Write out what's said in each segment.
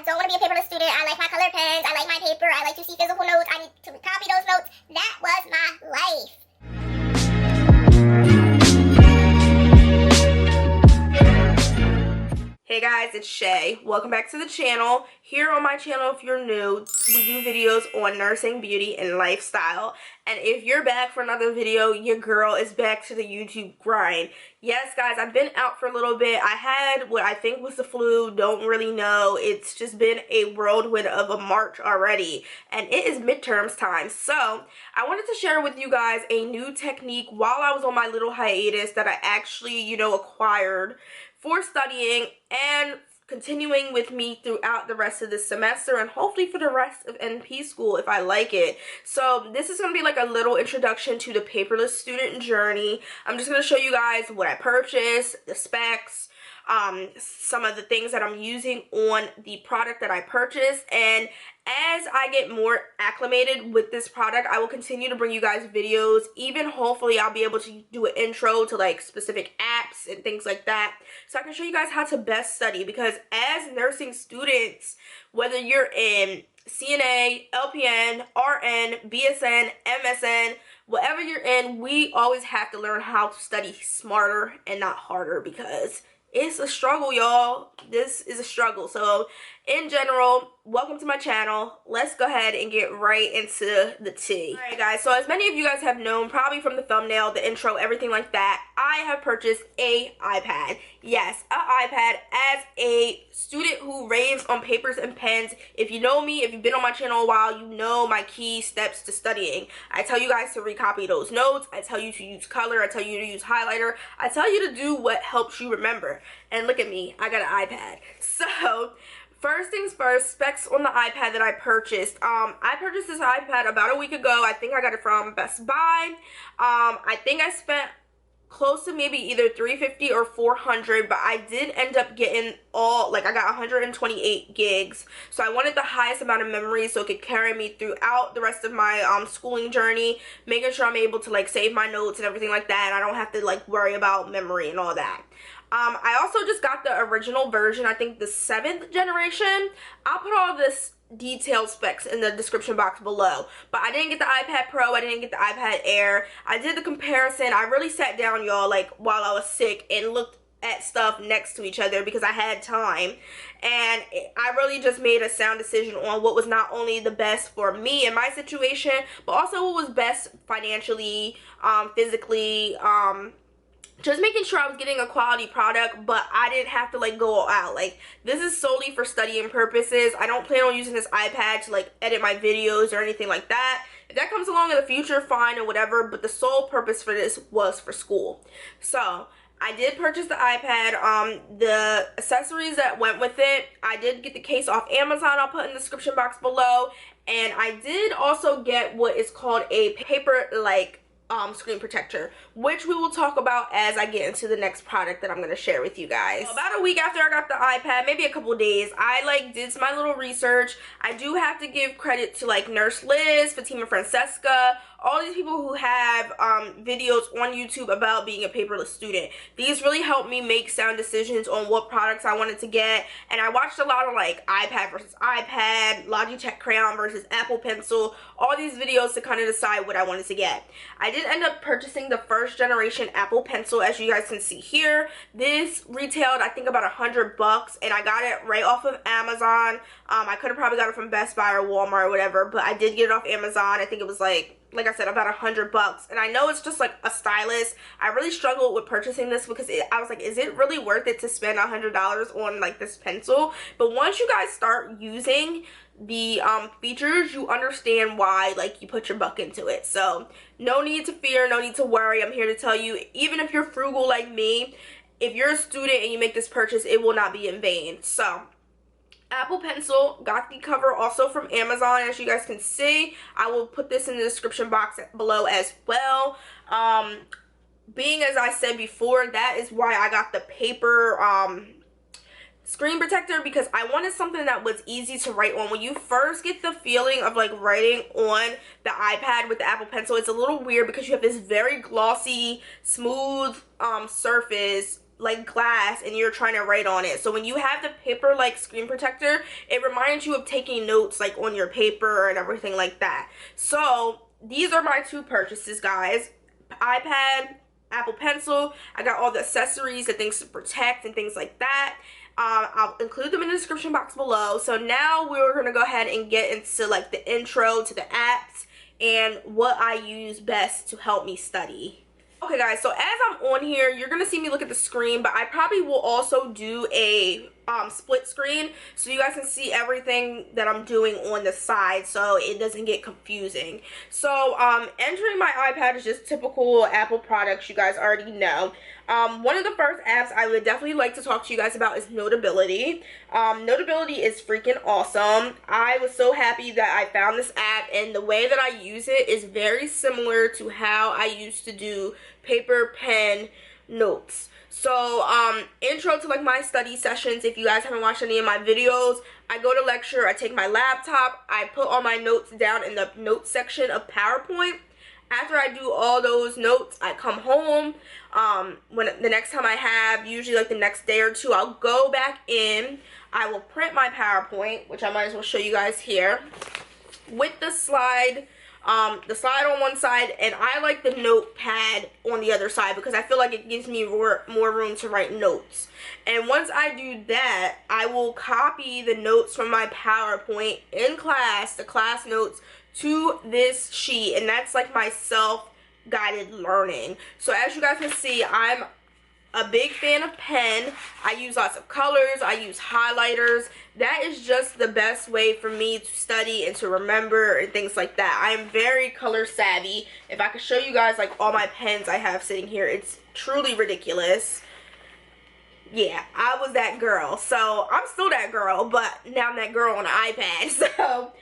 I don't want to be a paperless student. I like my colored pens. I like my paper. I like to see physical notes. I need to copy those notes. That was my life. Hey guys, it's Shay. Welcome back to the channel. Here on my channel, if you're new, we do videos on nursing, beauty, and lifestyle. And if you're back for another video, your girl is back to the YouTube grind. Yes, guys, I've been out for a little bit. I had what I think was the flu. Don't really know. It's just been a whirlwind of a March already. And it is midterms time. So, I wanted to share with you guys a new technique while I was on my little hiatus that I actually, acquired for studying and continuing with me throughout the rest of the semester and hopefully for the rest of NP school if I like it. So this is going to be like a little introduction to the paperless student journey. I'm just going to show you guys what I purchased, the specs, some of the things that I'm using on the product that I purchased, and as I get more acclimated with this product, I will continue to bring you guys videos. Even hopefully I'll be able to do an intro to like specific apps and things like that, so I can show you guys how to best study, because as nursing students, whether you're in CNA, LPN, RN, BSN, MSN, whatever you're in, we always have to learn how to study smarter and not harder, because it's a struggle, y'all. This is a struggle. So in general, welcome to my channel. Let's go ahead and get right into the tea. Alright guys, so as many of you guys have known, probably from the thumbnail, the intro, everything like that, I have purchased a iPad. Yes, an iPad as a student who raves on papers and pens. If you know me, if you've been on my channel a while, you know my key steps to studying. I tell you guys to recopy those notes. I tell you to use color. I tell you to use highlighter. I tell you to do what helps you remember. And look at me, I got an iPad. So first things first, specs on the iPad that I purchased. I purchased this iPad about a week ago. I think I got it from Best Buy. I think I spent close to maybe either $350 or $400, but I did end up getting I got 128 gigs. So I wanted the highest amount of memory so it could carry me throughout the rest of my schooling journey, making sure I'm able to like save my notes and everything like that, and I don't have to like worry about memory and all that. I also just got the original version, I think the 7th generation. I'll put all this detailed specs in the description box below, but I didn't get the iPad Pro, I didn't get the iPad Air. I did the comparison. I really sat down, y'all, like while I was sick and looked at stuff next to each other because I had time, and I really just made a sound decision on what was not only the best for me in my situation, but also what was best financially, physically, just making sure I was getting a quality product, but I didn't have to like go all out. Like, this is solely for studying purposes. I don't plan on using this iPad to like edit my videos or anything like that. If that comes along in the future, fine or whatever, but the sole purpose for this was for school. So I did purchase the iPad. The accessories that went with it, I did get the case off Amazon. I'll put in the description box below. And I did also get what is called a paper screen protector, which we will talk about as I get into the next product that I'm going to share with you guys. So about a week after I got the iPad, maybe a couple days, I did my little research. I do have to give credit to Nurse Liz, Fatima Francesca, all these people who have videos on YouTube about being a paperless student. These really helped me make sound decisions on what products I wanted to get, and I watched a lot of iPad versus iPad, Logitech crayon versus Apple Pencil, all these videos to kind of decide what I wanted to get. I did end up purchasing the first generation Apple Pencil, as you guys can see here. This retailed I think about $100, and I got it right off of Amazon. I could have probably got it from Best Buy or Walmart or whatever, but I did get it off Amazon. I think it was like I said, about $100, and I know it's just like a stylus. I really struggled with purchasing this because I was like, is it really worth it to spend $100 on this pencil? But once you guys start using the features, you understand why you put your buck into it. So no need to fear, no need to worry. I'm here to tell you, even if you're frugal like me, if you're a student and you make this purchase, it will not be in vain. So Apple Pencil, got the cover also from Amazon, as you guys can see. I will put this in the description box below as well. Being as I said before, that is why I got the paper screen protector, because I wanted something that was easy to write on. When you first get the feeling of writing on the iPad with the Apple Pencil, it's a little weird because you have this very glossy, smooth surface like glass and you're trying to write on it. So when you have the paper like screen protector, it reminds you of taking notes like on your paper and everything like that. So these are my two purchases, guys. iPad, Apple Pencil. I got all the accessories, the things to protect and things like that. I'll include them in the description box below. So now we're gonna go ahead and get into like the intro to the apps and what I use best to help me study. Okay guys, so as I'm on here, you're gonna see me look at the screen, but I probably will also do a split screen so you guys can see everything that I'm doing on the side so it doesn't get confusing. So entering my iPad is just typical Apple products, you guys already know. One of the first apps I would definitely like to talk to you guys about is Notability. Notability is freaking awesome. I was so happy that I found this app, and the way that I use it is very similar to how I used to do paper, pen, notes. So intro to like my study sessions. If you guys haven't watched any of my videos, I go to lecture, I take my laptop, I put all my notes down in the notes section of PowerPoint. After I do all those notes, I come home. When the next time I have, usually like the next day or two, I'll go back in. I will print my PowerPoint, which I might as well show you guys here, with the slide on one side, and I like the notepad on the other side because I feel like it gives me more room to write notes. And once I do that, I will copy the notes from my PowerPoint in class, the class notes, to this sheet, and that's like my self-guided learning. So as you guys can see, I'm a big fan of pen. I use lots of colors, I use highlighters. That is just the best way for me to study and to remember and things like that. I am very color savvy. If I could show you guys like all my pens I have sitting here, it's truly ridiculous. Yeah, I was that girl. So I'm still that girl, but now I'm that girl on an iPad. So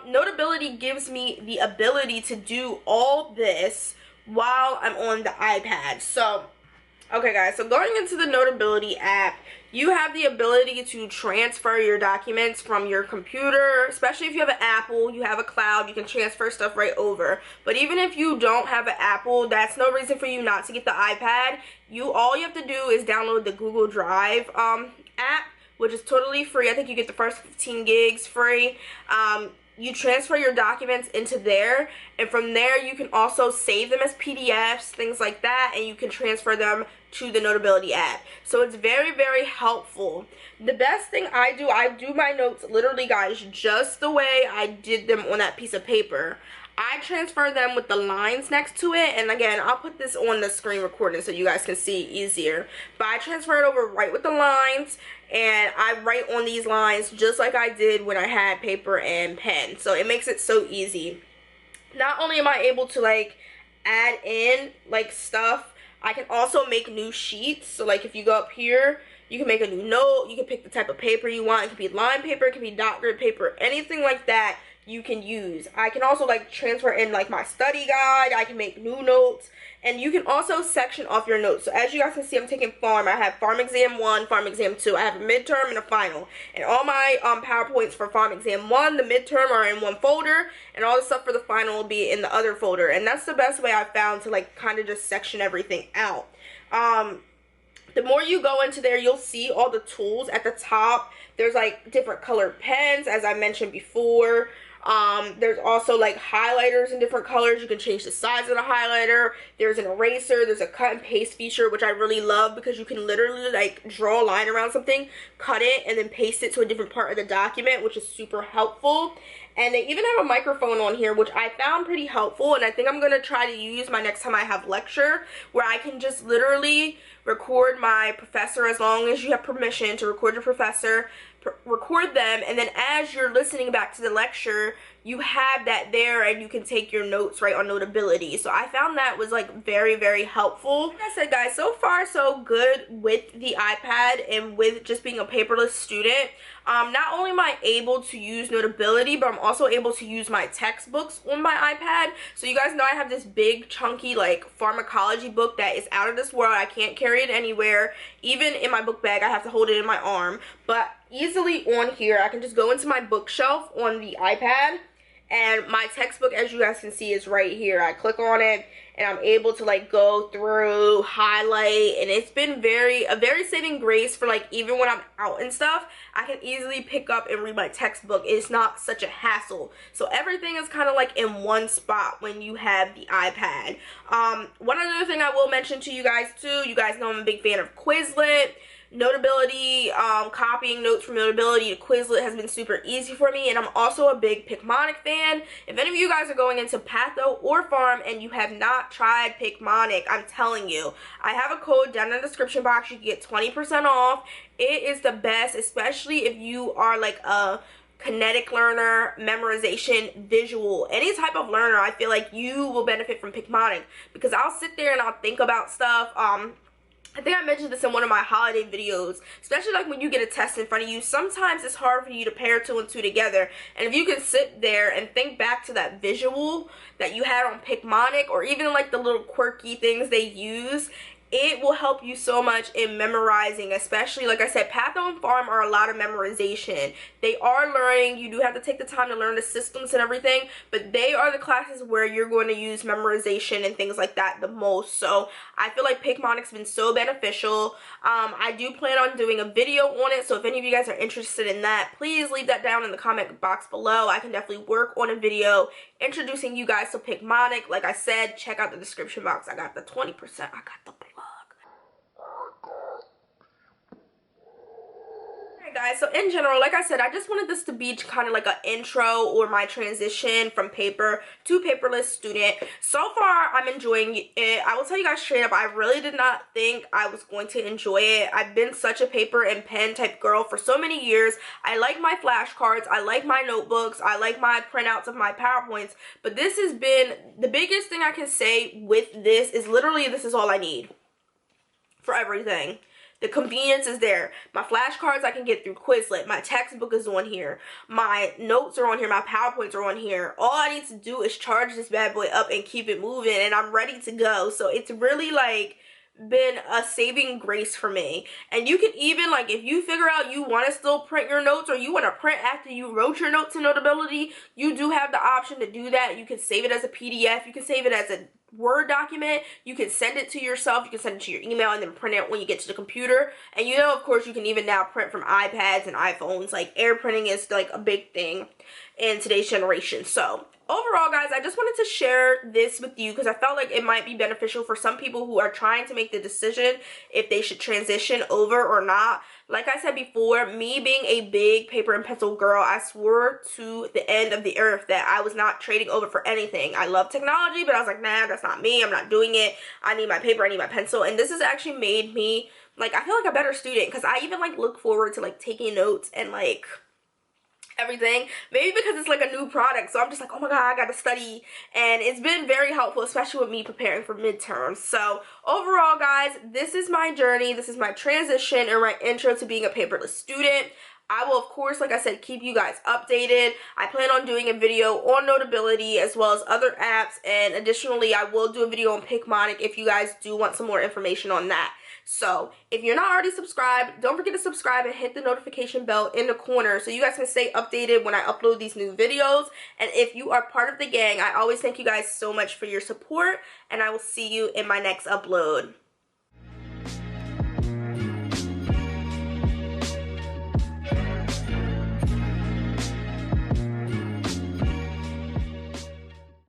Notability gives me the ability to do all this while I'm on the iPad. So okay guys, so going into the Notability app, you have the ability to transfer your documents from your computer, especially if you have an Apple, you have a cloud, you can transfer stuff right over. But even if you don't have an Apple, that's no reason for you not to get the iPad. All you have to do is download the Google Drive app, which is totally free. I think you get the first 15 gigs free. You transfer your documents into there, and from there you can also save them as PDFs, things like that, and you can transfer them to the Notability app. So it's very, very helpful. The best thing I do my notes literally, guys, just the way I did them on that piece of paper. I transfer them with the lines next to it, and again, I'll put this on the screen recording so you guys can see easier. But I transfer it over right with the lines, and I write on these lines just like I did when I had paper and pen. So it makes it so easy. Not only am I able to like add in like stuff, I can also make new sheets. So like if you go up here, you can make a new note, you can pick the type of paper you want. It can be line paper, it can be dot grid paper, anything like that you can use. I can also like transfer in like my study guide, I can make new notes, and you can also section off your notes. So as you guys can see, I'm taking farm. I have farm exam 1, farm exam 2. I have a midterm and a final. And all my PowerPoints for farm exam 1, the midterm, are in one folder, and all the stuff for the final will be in the other folder. And that's the best way I've found to like kind of just section everything out. The more you go into there, you'll see all the tools at the top. There's like different colored pens, as I mentioned before. There's also like highlighters in different colors. You can change the size of the highlighter. There's an eraser. There's a cut and paste feature, which I really love because you can literally like draw a line around something, cut it, and then paste it to a different part of the document, which is super helpful. And they even have a microphone on here, which I found pretty helpful, and I think I'm going to try to use my next time I have lecture, where I can just literally record my professor, as long as you have permission to record your professor, record them, and then as you're listening back to the lecture, you have that there and you can take your notes right on Notability. So I found that was like very, very helpful. Like I said, guys, so far so good with the iPad and with just being a paperless student. Not only am I able to use Notability, but I'm also able to use my textbooks on my iPad. So you guys know I have this big chunky like pharmacology book that is out of this world. I can't carry it anywhere. Even in my book bag, I have to hold it in my arm. But easily on here, I can just go into my bookshelf on the iPad, And my textbook, as you guys can see, is right here. I click on it and I'm able to like go through, highlight, and it's been a very saving grace for like even when I'm out and stuff. I can easily pick up and read my textbook. It's not such a hassle. So everything is kind of like in one spot when you have the iPad. One other thing I will mention to you guys too, you guys know I'm a big fan of Quizlet. Notability, copying notes from Notability to Quizlet has been super easy for me, and I'm also a big Picmonic fan. If any of you guys are going into Patho or Farm and you have not tried Picmonic, I'm telling you, I have a code down in the description box. You can get 20% off. It is the best, especially if you are like a kinetic learner, memorization, visual, any type of learner. I feel like you will benefit from Picmonic because I'll sit there and I'll think about stuff. I think I mentioned this in one of my holiday videos, especially like when you get a test in front of you, sometimes it's hard for you to pair 2 and 2 together. And if you can sit there and think back to that visual that you had on Picmonic, or even like the little quirky things they use, it will help you so much in memorizing, especially, like I said, Patho and Farm are a lot of memorization. They are learning. You do have to take the time to learn the systems and everything, but they are the classes where you're going to use memorization and things like that the most. So I feel like Picmonic's been so beneficial. I do plan on doing a video on it, so if any of you guys are interested in that, please leave that down in the comment box below. I can definitely work on a video introducing you guys to Picmonic. Like I said, check out the description box. I got the 20%. I got the plug. Guys, so in general, like I said, I just wanted this to be kind of like an intro or my transition from paper to paperless student. So far, I'm enjoying it. I will tell you guys straight up, I really did not think I was going to enjoy it. I've been such a paper and pen type girl for so many years. I like my flashcards, I like my notebooks, I like my printouts of my PowerPoints, but this has been the biggest thing I can say with this is literally this is all I need for everything. The convenience is there. My flashcards I can get through Quizlet. My textbook is on here. My notes are on here. My PowerPoints are on here. All I need to do is charge this bad boy up and keep it moving, and I'm ready to go. So it's really like been a saving grace for me. And you can even, like, if you figure out you want to still print your notes, or you want to print after you wrote your notes in Notability, you do have the option to do that. You can save it as a PDF. You can save it as a Word document. You can send it to yourself. You can send it to your email and then print it when you get to the computer. And you know, of course, you can even now print from iPads and iPhones. Like, air printing is like a big thing in today's generation. So overall, guys, I just wanted to share this with you because I felt like it might be beneficial for some people who are trying to make the decision if they should transition over or not. Like I said before, me being a big paper and pencil girl, I swore to the end of the earth that I was not trading over for anything. I love technology, but I was like, nah, that's not me. I'm not doing it. I need my paper. I need my pencil. And this has actually made me, like, I feel like a better student because I even, like, look forward to, like, taking notes and, like, everything. Maybe because it's like a new product, so I'm just like, oh my god, I gotta study. And it's been very helpful, especially with me preparing for midterms. So overall, guys, this is my journey. This is my transition or my intro to being a paperless student. I will, of course, like I said, keep you guys updated. I plan on doing a video on Notability as well as other apps, and additionally, I will do a video on Picmonic if you guys do want some more information on that. So if you're not already subscribed, don't forget to subscribe and hit the notification bell in the corner so you guys can stay updated when I upload these new videos. And if you are part of the gang, I always thank you guys so much for your support, and I will see you in my next upload.